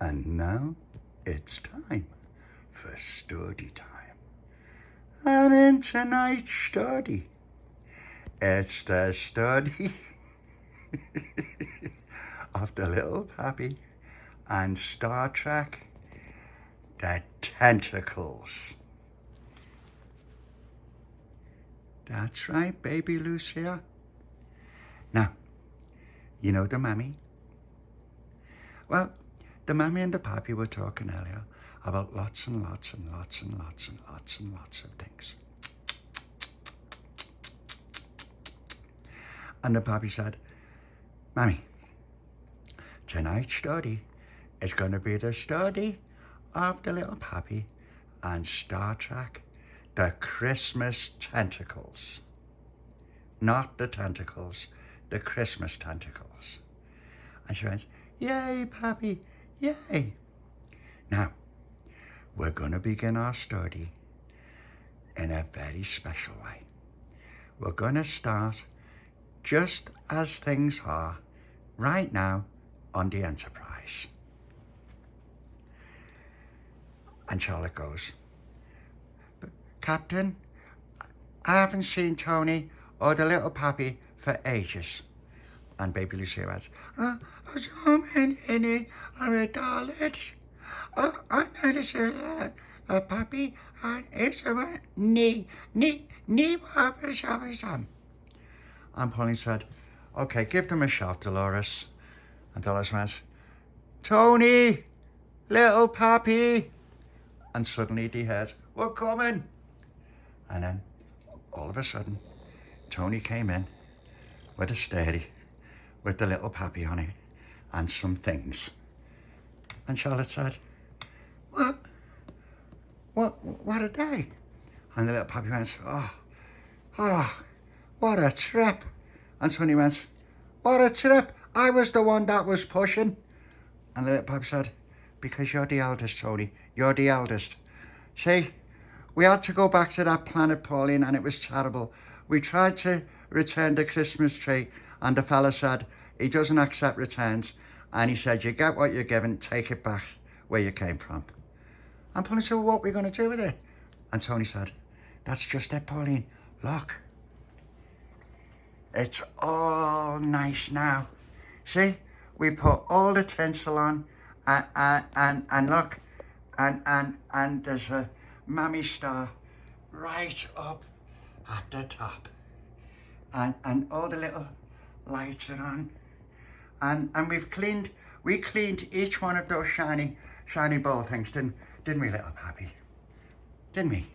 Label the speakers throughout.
Speaker 1: And now it's time for Stordy time. And in tonight's Stordy, it's the Stordy of the Little Papi and Star Trek, the Tentacles. That's right, baby Lucia. Now, you know the mammy? Well, the mammy and the pappy were talking earlier about lots and lots and lots and lots and lots and lots of things. And the pappy said, Mammy, tonight's study is going to be the study of the Little Papi and Star Trek, the Christmas Tentacles. Not the tentacles, the Christmas Tentacles. And she went, yay, Pappy, yay. Now, we're going to begin our study in a very special way. We're going to start just as things are right now on the Enterprise. And Charlotte goes, Captain, I haven't seen Tony or the Little Papi for ages. And baby Lucia went, I'm a darling. I'm not a Papi, and it's a knee, And Pauline said, okay, give them a shout, Dolores. And Dolores went, Tony, Little Papi. And suddenly they heard, we're coming. And then, all of a sudden, Tony came in with a Stordy, with the Little Papi on it, and some things. And Charlotte said, what a day. And the Little Papi went, what a trip. And Tony went, what a trip. I was the one that was pushing. And the Little Papi said, because you're the eldest, Tony. You're the eldest. See, we had to go back to that planet, Pauline, and it was terrible. We tried to return the Christmas tree, and the fella said he doesn't accept returns. And he said, you get what you're given, take it back where you came from. And Pauline said, well, what are we going to do with it? And Tony said, that's just it, Pauline. Look, it's all nice now. See, we put all the tinsel on, and look, and there's a mammy star right up at the top, and all the little lights are on, and we cleaned each one of those shiny ball things, didn't we, Little Papi? Didn't we?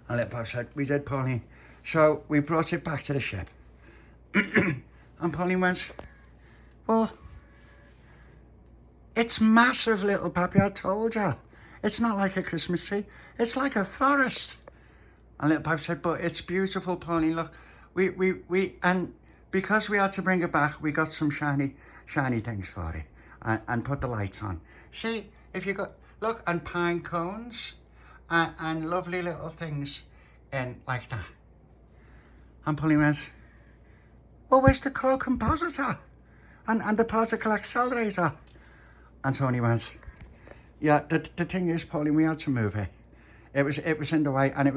Speaker 1: And Little Papi said, we did, Pauline. So we brought it back to the ship. And Pauline went, well, it's massive, Little Papi, I told you. It's not like a Christmas tree. It's like a forest. And Little Papi said, but it's beautiful, Pauline. Look, we and because we had to bring it back, we got some shiny things for it and put the lights on. See, if you got, look, and pine cones and lovely little things in like that. And Pauline went, well, where's the core compositor and the particle accelerator? And Tony went, yeah, the thing is, Pauline, we had to move it. It was in the way, and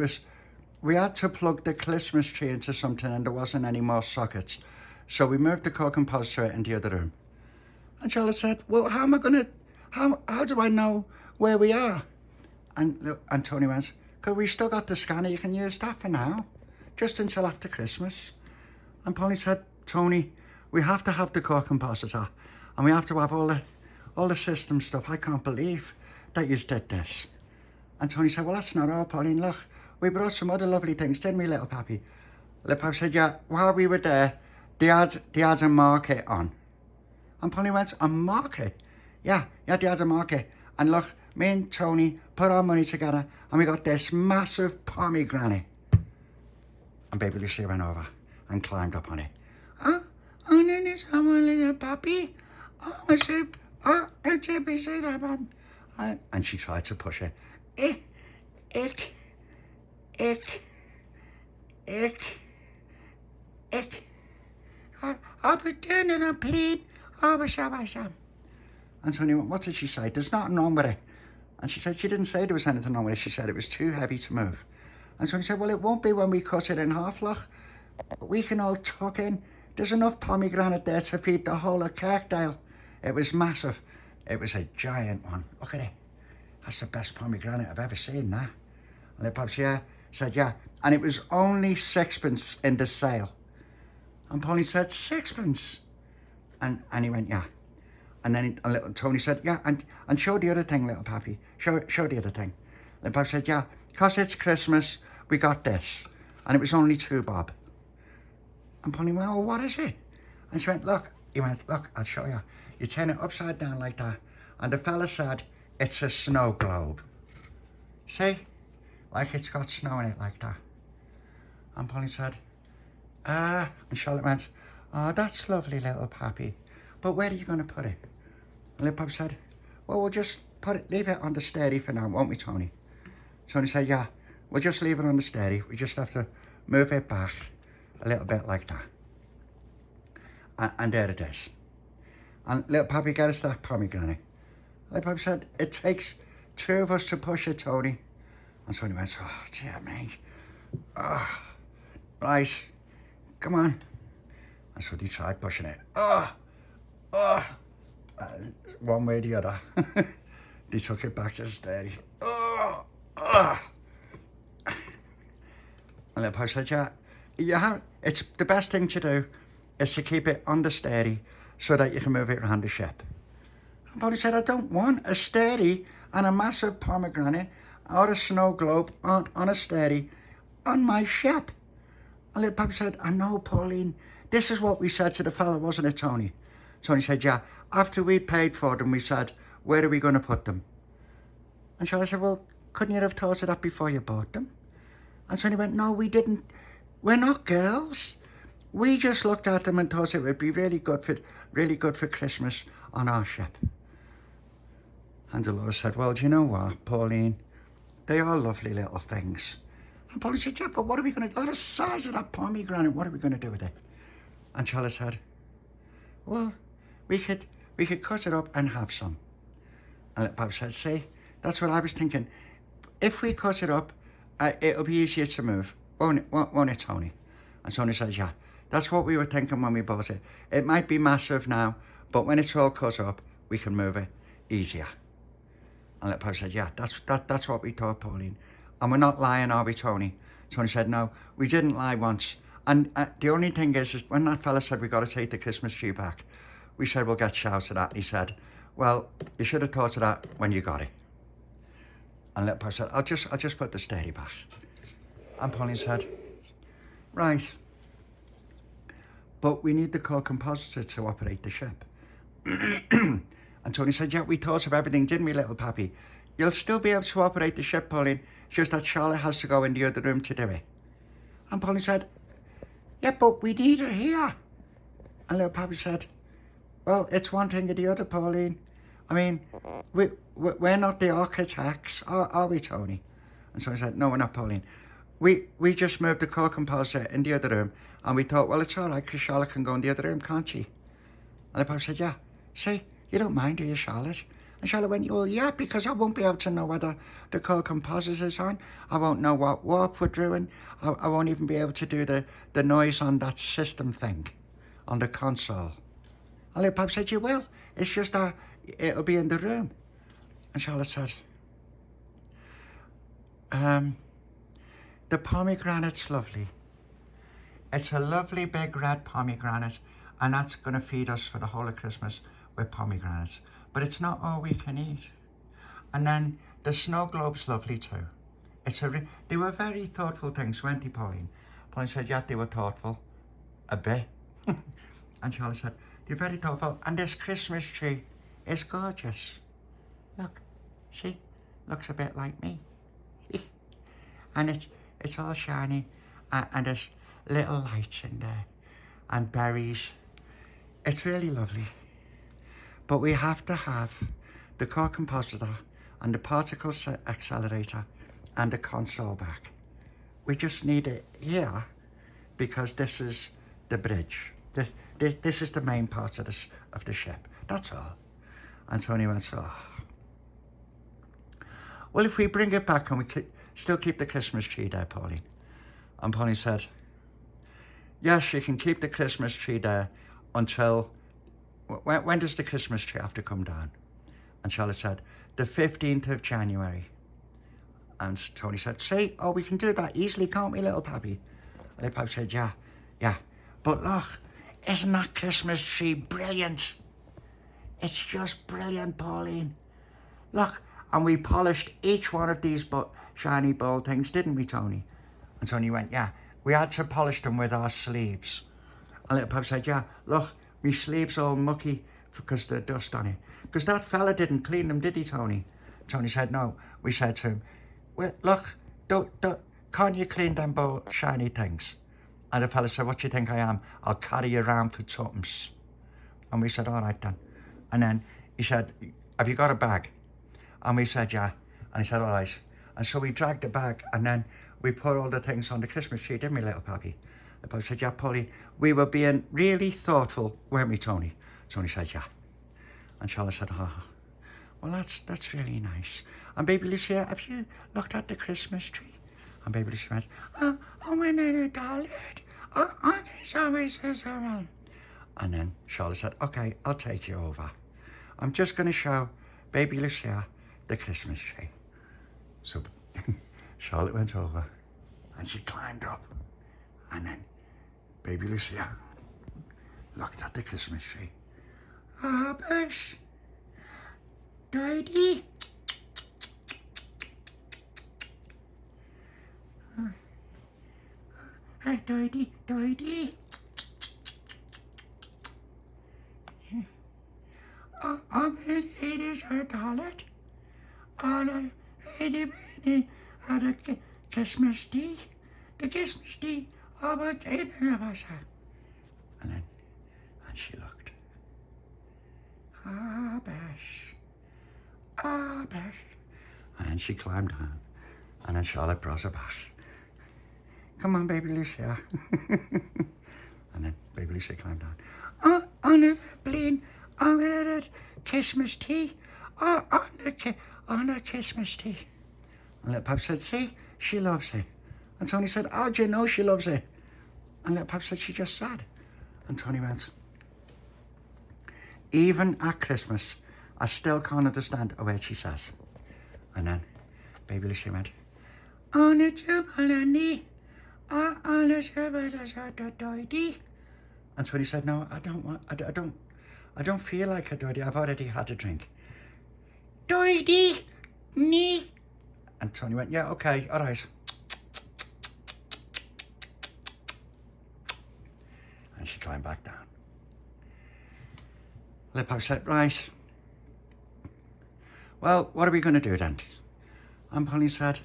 Speaker 1: we had to plug the Christmas tree into something, and there wasn't any more sockets. So we moved the core compositor in the other room. And Charlotte said, well, how do I know where we are? And Tony went, because we still got the scanner, you can use that for now, just until after Christmas. And Pauline said, Tony, we have to have the core compositor, and we have to have all the system stuff. I can't believe that you did this. And Tony said, well, that's not all, Pauline. Look, we brought some other lovely things, didn't we, Little Papi? Little Papi said, yeah, while we were there, they had a market on. And Pauline went, a market? Yeah, they had a market. And look, me and Tony put our money together, and we got this massive pomegranate. And baby Lucia went over and climbed up on it. And then it's a Little Papi. And she tried to push it. Ick. I'll be turning a plate. And And Tony went, what did she say? There's nothing wrong with it. And she said, she didn't say there was anything wrong with it. She said it was too heavy to move. And Tony said, well, it won't be when we cut it in half, look. We can all tuck in. There's enough pomegranate there to feed the whole of Kirkdale. It was massive. It was a giant one. Look at it. That's the best pomegranate I've ever seen, that. And Little Papi said, yeah. And it was only sixpence in the sale. And Pauline said, sixpence? And he went, yeah. And then little Tony said, yeah, and show the other thing, Little Papi. Show the other thing. Little Papi said, yeah, because it's Christmas, we got this. And it was only 2 bob. And Pauline went, oh, what is it? And she went, look. He went, look, I'll show you. You turn it upside down like that. And the fella said, it's a snow globe. See? Like it's got snow in it like that. And Pauline said, and Charlotte went, oh, that's lovely, Little Papi. But where are you going to put it? And Little Papi said, well, we'll just leave it on the Stordy for now, won't we, Tony? Tony said, yeah, we'll just leave it on the Stordy. We just have to move it back a little bit like that. And there it is. And Little Papi got us that pomegranate. Little Papi said, it takes 2 of us to push it, Tony. And Tony went, oh, dear me. Oh, right, come on. And so they tried pushing it. One way or the other. They took it back to the Stordy. And Little Papi said, yeah, it's the best thing to do is to keep it on the Stordy so that you can move it around the ship. And Pauline said, I don't want a Stordy and a massive pomegranate or a snow globe on a Stordy on my ship. And Little Papi said, I know, Pauline. This is what we said to the fella, wasn't it, Tony? Tony said, yeah. After we paid for them, we said, where are we going to put them? And Charlotte said, well, couldn't you have told us that before you bought them? And Tony went, no, we didn't. We're not girls. We just looked at them and thought it would be really good for Christmas on our ship. And Dolores said, well, do you know what, Pauline? They are lovely little things. And Pauline said, yeah, but what are we going to do? Look at the size of that pomegranate. What are we going to do with it? And Charlotte said, well, we could cut it up and have some. And Little Papi said, see, that's what I was thinking. If we cut it up, it'll be easier to move. Won't it, Tony? And Tony says, yeah, that's what we were thinking when we bought it. It might be massive now, but when it's all cut up, we can move it easier. And Little Papi said, yeah, that's what we thought, Pauline. And we're not lying, are we, Tony? Tony said, no, we didn't lie once. And the only thing is when that fella said we got to take the Christmas tree back, we said we'll get shouted at. And he said, well, you should have thought of that when you got it. And Little Papi said, I'll just put the Stordy back. And Pauline said, right, but we need the core compositor to operate the ship. And Tony said, yeah, we thought of everything, didn't we, Little Papi? You'll still be able to operate the ship, Pauline, just that Charlotte has to go in the other room to do it. And Pauline said, yeah, but we need her here. And Little Papi said, well, it's one thing or the other, Pauline. I mean, we're not the architects, are we, Tony? And so I said, no, we're not, Pauline. We just moved the core compositor in the other room, and we thought, well, it's all right, because Charlotte can go in the other room, can't she? And the Papa said, yeah. See, you don't mind, do you, Charlotte? And Charlotte went, well, yeah, because I won't be able to know whether the core compositor's on. I won't know what warp we're doing. I won't even be able to do the noise on that system thing, on the console. And little Papa said, you will. It's just that it'll be in the room. And Charlotte said, the pomegranate's lovely. It's a lovely big red pomegranate, and that's going to feed us for the whole of Christmas with pomegranates. But it's not all we can eat. And then the snow globe's lovely too. They were very thoughtful things, weren't they, Pauline? Pauline said, yeah, they were thoughtful. A bit. And Charlotte said, they're very thoughtful. And this Christmas tree is gorgeous. Look, see? Looks a bit like me. And it's all shiny. And there's little lights in there. And berries. It's really lovely. But we have to have the core compositor and the particle accelerator and the console back. We just need it here because this is the bridge. This is the main part of the ship. That's all. And Tony went, oh. Well, if we bring it back, can we still keep the Christmas tree there, Pauline? And Pauline said, yes, you can keep the Christmas tree there until, when does the Christmas tree have to come down? And Charlotte said, the 15th of January. And Tony said, see, we can do that easily, can't we, Little Papi? And Little Papi said, yeah. But look, isn't that Christmas tree brilliant? It's just brilliant, Pauline. Look, and we polished each one of these shiny ball things, didn't we, Tony? And Tony went, yeah, we had to polish them with our sleeves. And Little Papi said, yeah, look, my sleeves all mucky because there's dust on it. Because that fella didn't clean them, did he, Tony? Tony said, no. We said to him, well, look, can't you clean them shiny things? And the fella said, what do you think I am? I'll carry you around for tuppence. And we said, all right then. And then he said, have you got a bag? And we said, yeah. And he said, all right. And so we dragged the bag and then we put all the things on the Christmas tree, didn't we, Little Papi? The Papi said, yeah, Pauline, we were being really thoughtful, weren't we, Tony? Tony said, yeah. And Charlotte said, well, that's really nice. And Baby Lucia, have you looked at the Christmas tree? And Baby Lucia went, oh, my little darling. Oh, it's always around. And then Charlotte said, okay, I'll take you over. I'm just going to show Baby Lucia the Christmas tree. So Charlotte went over and she climbed up. And then Baby Lucia looked at the Christmas tree. Bush, Daddy. Hey, Daddy. I'm in your toilet. On a itty at a Christmas tree. The Christmas tree about in the basa. And she looked. Bash. And then she climbed down. And then Charlotte brought her back. Come on, Baby Lucia. And then Baby Lucia climbed down. On the plane, on the Christmas tree. On the Christmas tree. And Little Papi said, see, she loves it. And Tony said, how do you know she loves it? And Little Papi said, she just said. And Tony went, even at Christmas, I still can't understand a word she says. And then Baby Lucia went, on the Jubilee, on the And Tony said, no, I don't feel like a doity. I've already had a drink. Doity, nee. And Tony went, yeah, okay, all right. And she climbed back down. Lippo said, right. Well, what are we going to do then? And Pauline said,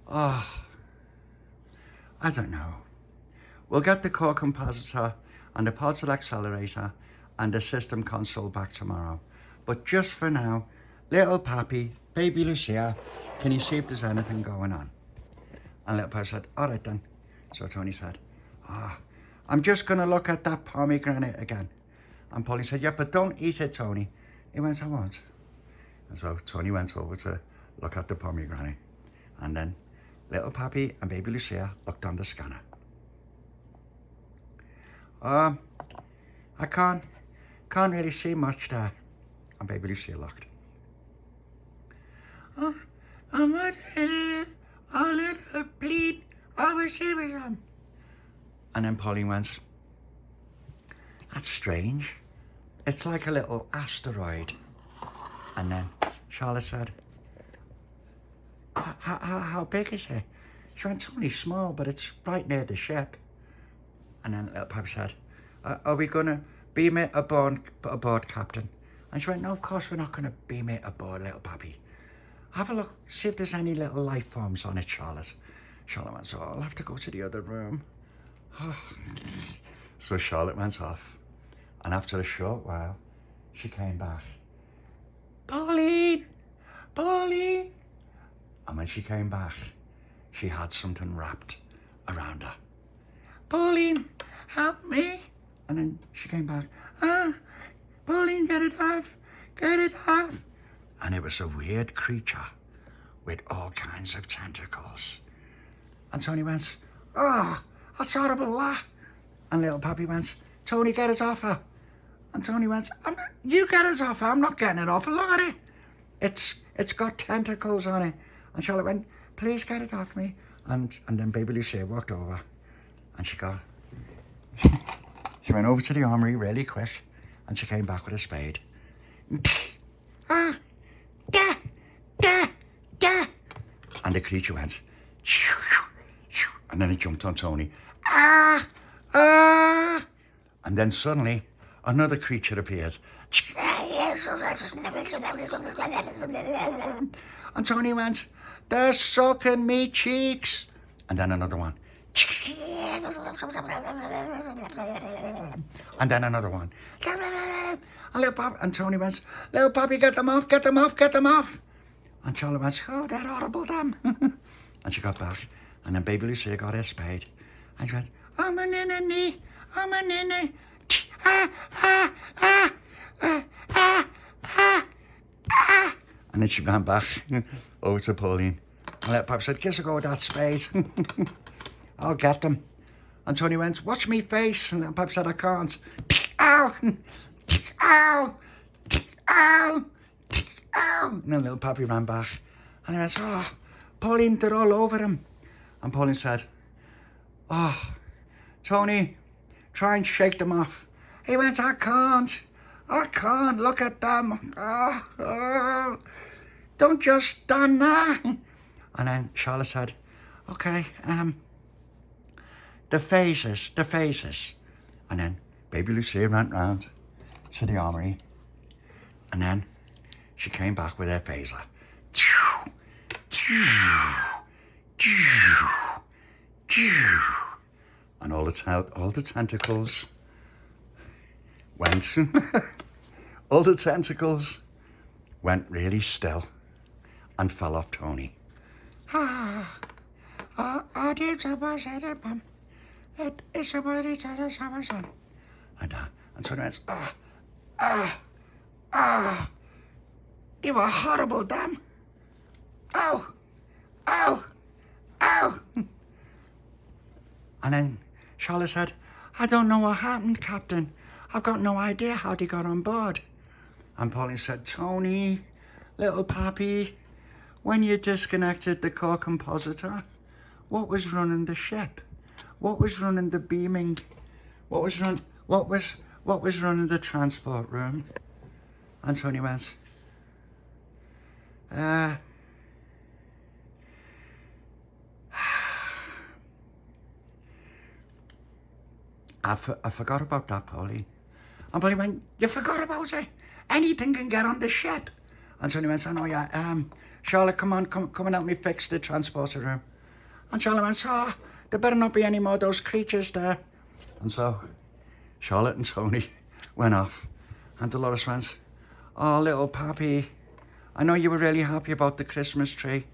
Speaker 1: I don't know. We'll get the core compositor and the particle accelerator and the system console back tomorrow. But just for now, Little Papi, Baby Lucia, can you see if there's anything going on? And Little Papi said, all right then. So Tony said, I'm just going to look at that pomegranate again. And Pauline said, yeah, but don't eat it, Tony. He went, I won't. And so Tony went over to look at the pomegranate. And then Little Papi and Baby Lucia looked on the scanner. I can't really see much there. And Baby Lucia looked. I'm a little bleed. I was here with him. And then Pauline went, that's strange. It's like a little asteroid. And then Charlotte said, how big is it? She went, it's only small, but it's right near the ship. And then Little Papi said, are we going to beam it aboard, Captain? And she went, no, of course we're not going to beam it aboard, Little Papi. Have a look, see if there's any little life forms on it, Charlotte. Charlotte went, so I'll have to go to the other room. So Charlotte went off. And after a short while, she came back. Pauline! And when she came back, she had something wrapped around her. Pauline, help me. And then she came back. Pauline, get it off. get it off. And it was a weird creature with all kinds of tentacles. And Tony went, oh, that's horrible, that. And Little Papi went, Tony, get it off her. And Tony went, you get it off her, I'm not getting it off her, look at it. It's got tentacles on it. And Charlotte went, please get it off me. And then baby Lucia walked over and she went over to the armory really quick and she came back with a spade. And the creature went, and then it jumped on Tony. And then suddenly another creature appeared. And Tony went, they're sucking me cheeks. And then another one. And then another one. And Tony went, Little Papi, get them off, get them off, get them off. And Charlotte went, oh, they're horrible, damn. And she got back. And then baby Lucia got her spade. And she went, oh, my ninny, oh, my ninny. And then she ran back over to Pauline. And Little Papi said, give us a go with that spade. I'll get them. And Tony went, watch me face. And Little Papi said, I can't. Ow! Ow! Ow! Ow! And then Little Papi ran back. And he went, oh, Pauline, they're all over him. And Pauline said, oh, Tony, try and shake them off. He went, I can't, look at them. Oh, don't just stand there. And then Charlotte said, okay, the phases. And then baby Lucia ran round to the armory. And then she came back with her phaser. And all the tentacles went, all the tentacles went really still and fell off Tony. And Tony went, you were horrible, damn. Ow. And then Charlotte said, I don't know what happened, Captain. I've got no idea how they got on board. And Pauline said, Tony, Little Papi, when you disconnected the core compositor, what was running the ship? What was running the beaming? What was running the transport room? And Tony went, I forgot about that, Pauline. And Pauline went, you forgot about it? Anything can get on the ship. And Tony went, I know, yeah. Charlotte, come and help me fix the transporter room. And Charlotte went, oh, there better not be any more of those creatures there. And so Charlotte and Tony went off. And Dolores went, oh, Little Papi, I know you were really happy about the Christmas tree,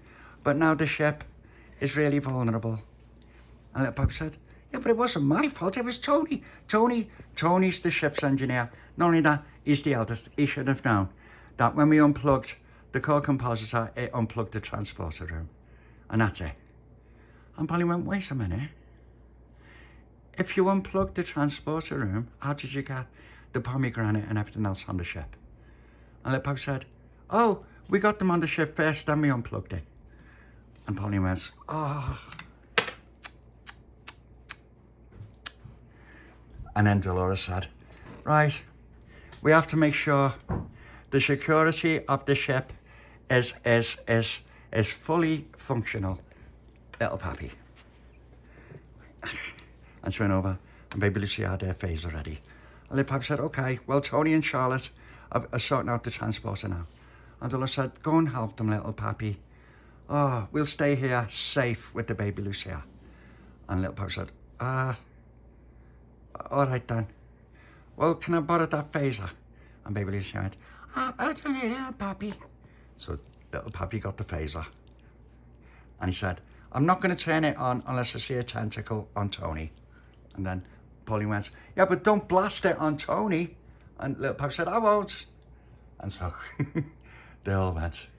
Speaker 1: but now the ship is really vulnerable. And Little Papi said, yeah, but it wasn't my fault, it was Tony. Tony's the ship's engineer. Not only that, he's the eldest. He should have known that when we unplugged the core compositor, it unplugged the transporter room. And that's it. And Polly went, wait a minute. If you unplugged the transporter room, how did you get the pomegranate and everything else on the ship? And Little Papi said, oh, we got them on the ship first, then we unplugged it. And Polly went, oh. And then Dolores said, right, we have to make sure the security of the ship is fully functional. Little Papi. And she went over, and baby Lucy had her phaser ready. And Little Papi said, okay, well, Tony and Charlotte are sorting out the transporter now. And Dolores said, go and help them, Little Papi. Oh, we'll stay here safe with the baby Lucia. And Little Papi said, all right then. Well, can I borrow that phaser? And baby Lucia went, I don't need it, Papi. So Little Papi got the phaser. And he said, I'm not going to turn it on unless I see a tentacle on Tony. And then Pauline went, yeah, but don't blast it on Tony. And Little Papi said, I won't. And so they all went.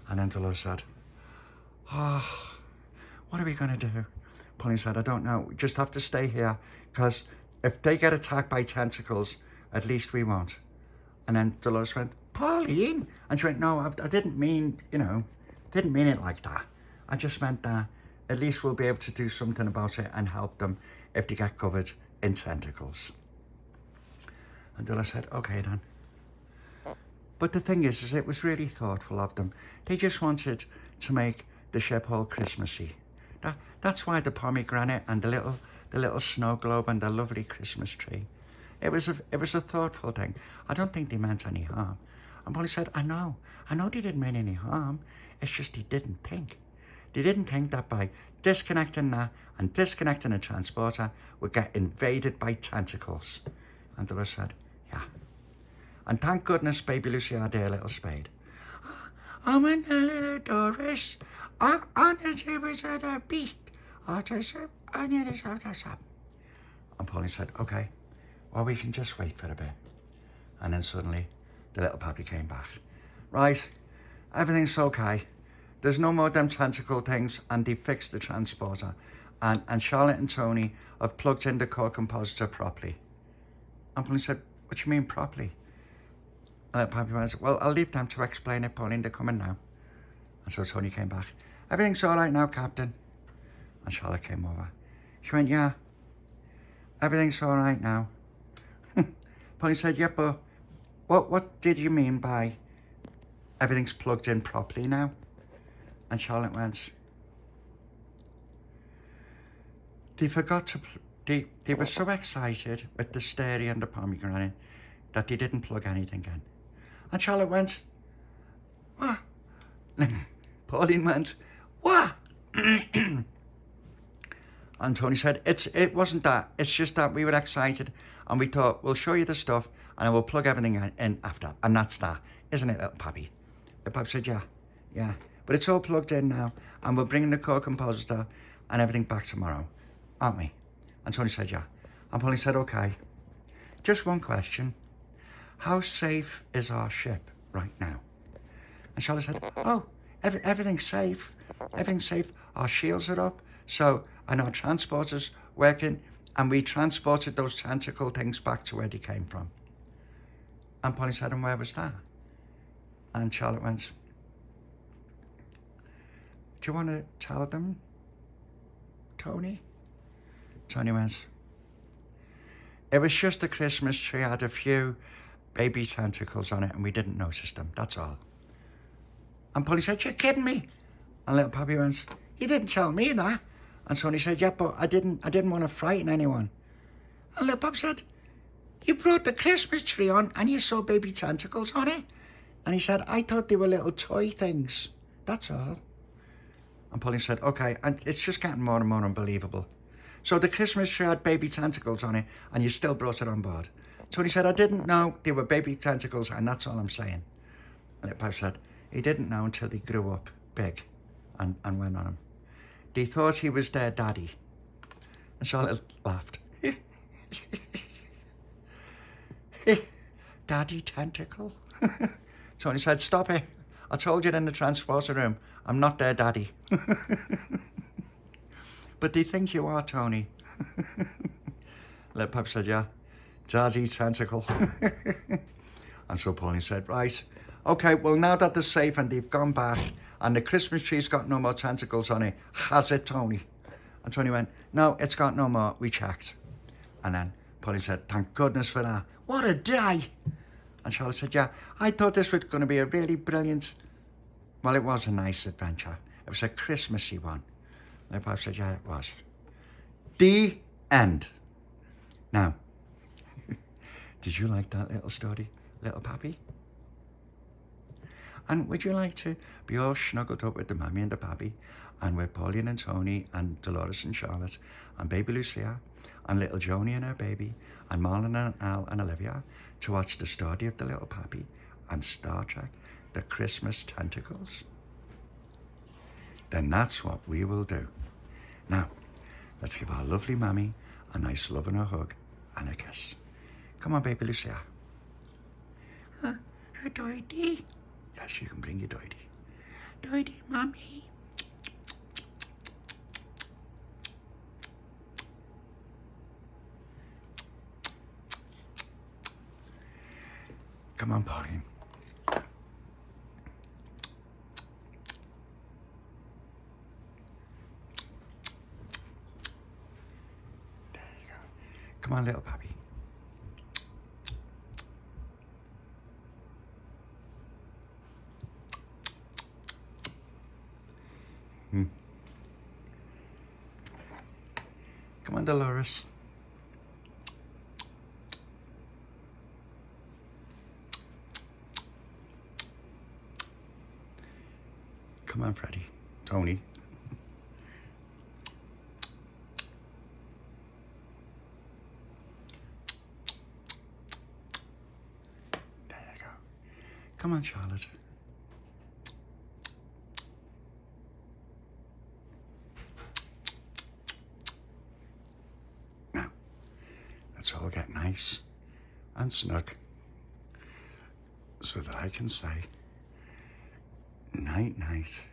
Speaker 1: And then Dolores said, oh, what are we going to do? Pauline said, I don't know. We just have to stay here because if they get attacked by tentacles, at least we won't. And then Dolores went, Pauline? And she went, no, I didn't mean, didn't mean it like that. I just meant that at least we'll be able to do something about it and help them if they get covered in tentacles. And Dolores said, okay then. But the thing is it was really thoughtful of them. They just wanted to make the ship all Christmassy. That's why the pomegranate and the little snow globe and the lovely Christmas tree. It was a thoughtful thing. I don't think they meant any harm. And Polly said, I know they didn't mean any harm. It's just they didn't think. They didn't think that by disconnecting that and disconnecting the transporter would get invaded by tentacles. And Dolores said, yeah. And thank goodness baby Lucy had her little spade. I'm in the little Doris. On the tables of the beat. And Pauline said, okay, well, we can just wait for a bit. And then suddenly, the little Papi came back. Right, everything's okay. There's no more them tentacle things, and they fixed the transporter. And Charlotte and Tony have plugged in the core compositor properly. And Pauline said, what do you mean properly? And Papi went, well, I'll leave them to explain it, Pauline, they're coming now. And so Tony came back. Everything's all right now, Captain. And Charlotte came over. She went, yeah, everything's all right now. Pauline said, yeah, but what did you mean by everything's plugged in properly now? And Charlotte went, they forgot to, they were so excited with the Stordy and the pomegranate that they didn't plug anything in. And Charlotte went, what? Pauline went, what? And Tony said, it wasn't that. It's just that we were excited and we thought, we'll show you the stuff and I will plug everything in after. And that's that. Isn't it, little Papi? The Papi said, yeah. But it's all plugged in now and we're bringing the core compositor and everything back tomorrow, aren't we? And Tony said, yeah. And Pauline said, okay. Just one question. How safe is our ship right now? And Charlotte said, oh, everything's safe. Everything's safe. Our shields are up. So, and our transporter's working. And we transported those tentacle things back to where they came from. And Pauline said, and where was that? And Charlotte went, do you want to tell them, Tony? Tony went, it was just a Christmas tree. I had a few baby tentacles on it and we didn't notice them, that's all. And Polly said, you're kidding me? And little Papi went, you didn't tell me that. And Tony said, yeah, but I didn't want to frighten anyone. And little Papi said, you brought the Christmas tree on and you saw baby tentacles on it? And he said, I thought they were little toy things, that's all. And Pauline said, okay, and it's just getting more and more unbelievable. So the Christmas tree had baby tentacles on it and you still brought it on board. Tony said, I didn't know they were baby tentacles and that's all I'm saying. And Papi said, he didn't know until he grew up big and went on him. They thought he was their daddy. And Charlotte laughed. Daddy tentacle? Tony said, stop it. I told you in the transporter room, I'm not their daddy. But they think you are, Tony. Little Papi said, yeah, Daddy tentacle. And so Pauline said, right, okay, well, now that they're safe and they've gone back and the Christmas tree's got no more tentacles on it, has it, Tony? And Tony went, no, it's got no more, we checked. And then Pauline said, thank goodness for that. What a day. And Charlotte said, yeah, I thought this was going to be a really brilliant, well, it was a nice adventure. It was a Christmassy one. And Papi said, yeah, it was. The end. Now, did you like that little story, little Papi? And would you like to be all snuggled up with the Mammy and the Papi, and with Pauline and Tony, and Dolores and Charlotte, and baby Lucia, and little Joni and her baby, and Marlon and Al and Olivia, to watch the story of the Little Papi and Star Trek, the Christmas Tentacles? Then that's what we will do. Now, let's give our lovely Mammy a nice love and a hug and a kiss. Come on, baby Lucia. her Doity. Yes, you can bring your Doity. Doity, mommy. Come on, Pauline. There you go. Come on, little Papi. Come on, Dolores. Come on, Freddie. Tony. There you go. Come on, Charlotte. Now, let's all get nice and snug so that I can say night, night.